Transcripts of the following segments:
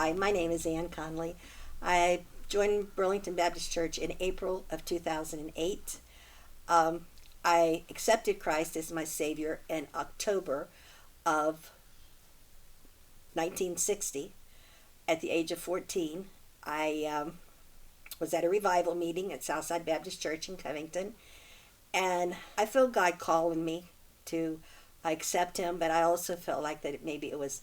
Hi, my name is Ann Conley. I joined Burlington Baptist Church in April of 2008. I accepted Christ as my Savior in October of 1960 at the age of 14. I was at a revival meeting at Southside Baptist Church in Covington, and I felt God calling me to accept Him, but I also felt like that maybe it was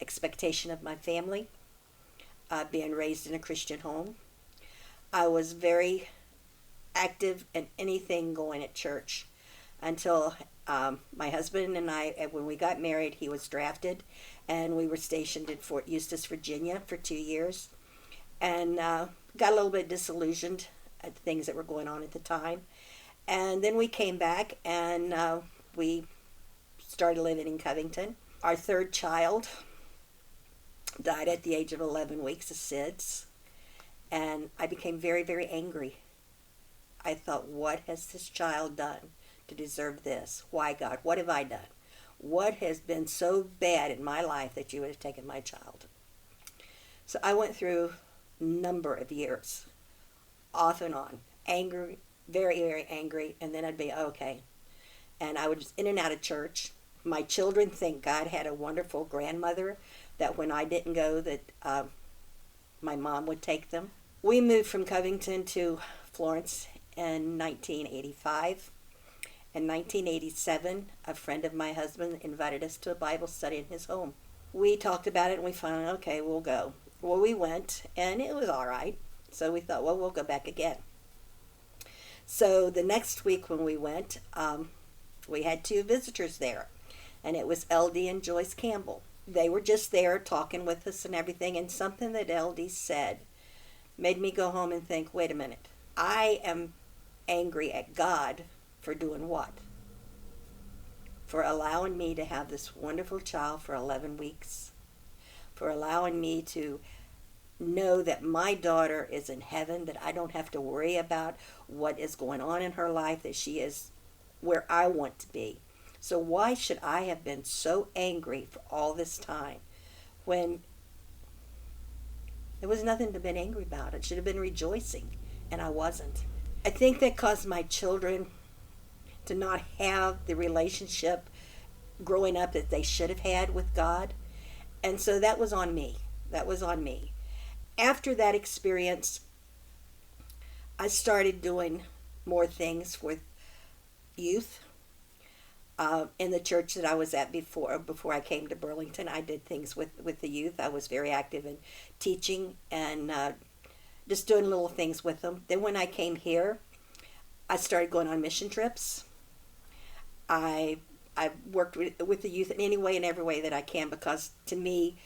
expectation of my family, being raised in a Christian home. I was very active in anything going at church until my husband and I, when we got married, he was drafted, and we were stationed in Fort Eustis, Virginia for 2 years, and got a little bit disillusioned at the things that were going on at the time. And then we came back, and we started living in Covington. Our third child died at the age of 11 weeks of SIDS, and I became very, very angry. I thought, what has this child done to deserve this? Why, God? What have I done? What has been so bad in my life that you would have taken my child? So I went through a number of years, off and on, angry, very, very angry, and then I'd be okay. And I would just in and out of church. My children think God had a wonderful grandmother that when I didn't go, that my mom would take them. We moved from Covington to Florence in 1985. In 1987, a friend of my husband invited us to a Bible study in his home. We talked about it, and we finally, okay, we'll go. Well, we went, and it was all right. So we thought, well, we'll go back again. So the next week when we went, we had 2 visitors there, and it was LD and Joyce Campbell. They were just there talking with us and everything, and something that LD said made me go home and think, wait a minute, I am angry at God for doing what? For allowing me to have this wonderful child for 11 weeks, for allowing me to know that my daughter is in heaven, that I don't have to worry about what is going on in her life, that she is where I want to be. So why should I have been so angry for all this time when there was nothing to be angry about? I should have been rejoicing, and I wasn't. I think that caused my children to not have the relationship growing up that they should have had with God. And so that was on me. That was on me. After that experience, I started doing more things with youth. In the church that I was at before I came to Burlington, I did things with the youth. I was very active in teaching and just doing little things with them. Then when I came here, I started going on mission trips. I worked with the youth in any way and every way that I can, because to me,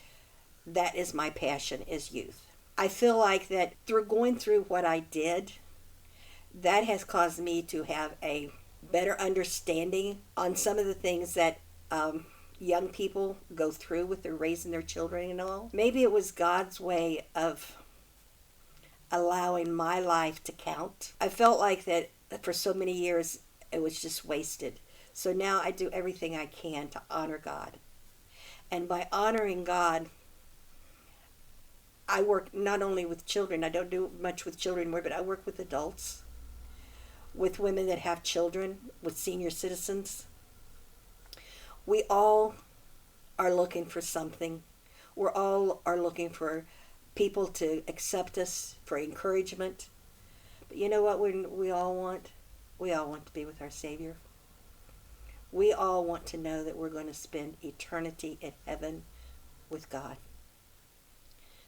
that is my passion, is youth. I feel like that through going through what I did, that has caused me to have a better understanding on some of the things that young people go through with their raising their children and all. Maybe it was God's way of allowing my life to count. I felt like that for so many years it was just wasted. So now I do everything I can to honor God. And by honoring God, I work not only with children, I don't do much with children more, but I work with adults, with women that have children, with senior citizens. We all are looking for something. We all are looking for people to accept us, for encouragement. But you know what we all want? We all want to be with our Savior. We all want to know that we're going to spend eternity in heaven with God.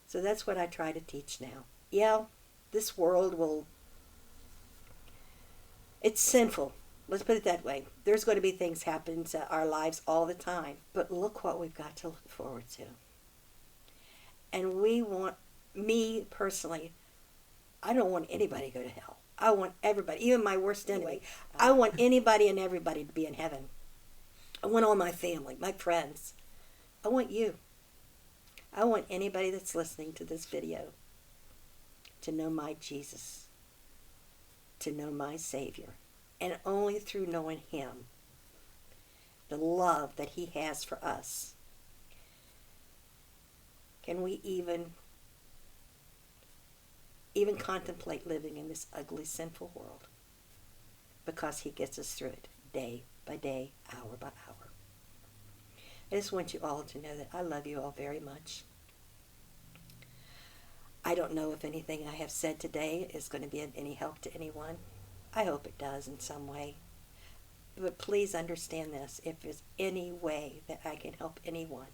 So that's what I try to teach now. Yeah, this world it's sinful. Let's put it that way. There's going to be things happen to our lives all the time. But look what we've got to look forward to. And me personally, I don't want anybody to go to hell. I want everybody, even my worst enemy. I want anybody and everybody to be in heaven. I want all my family, my friends. I want you. I want anybody that's listening to this video to know my Jesus, to know my Savior. And only through knowing Him, the love that He has for us, can we even contemplate living in this ugly, sinful world, because he gets us through it day by day, hour by hour. I just want you all to know that I love you all very much. I don't know if anything I have said today is going to be of any help to anyone. I hope it does in some way. But please understand this. If there's any way that I can help anyone,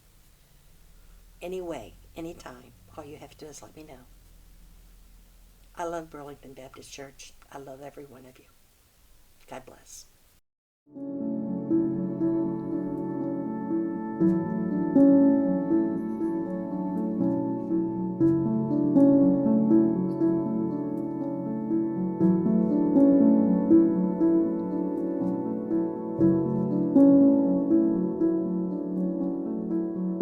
any way, any time, all you have to do is let me know. I love Burlington Baptist Church. I love every one of you. God bless.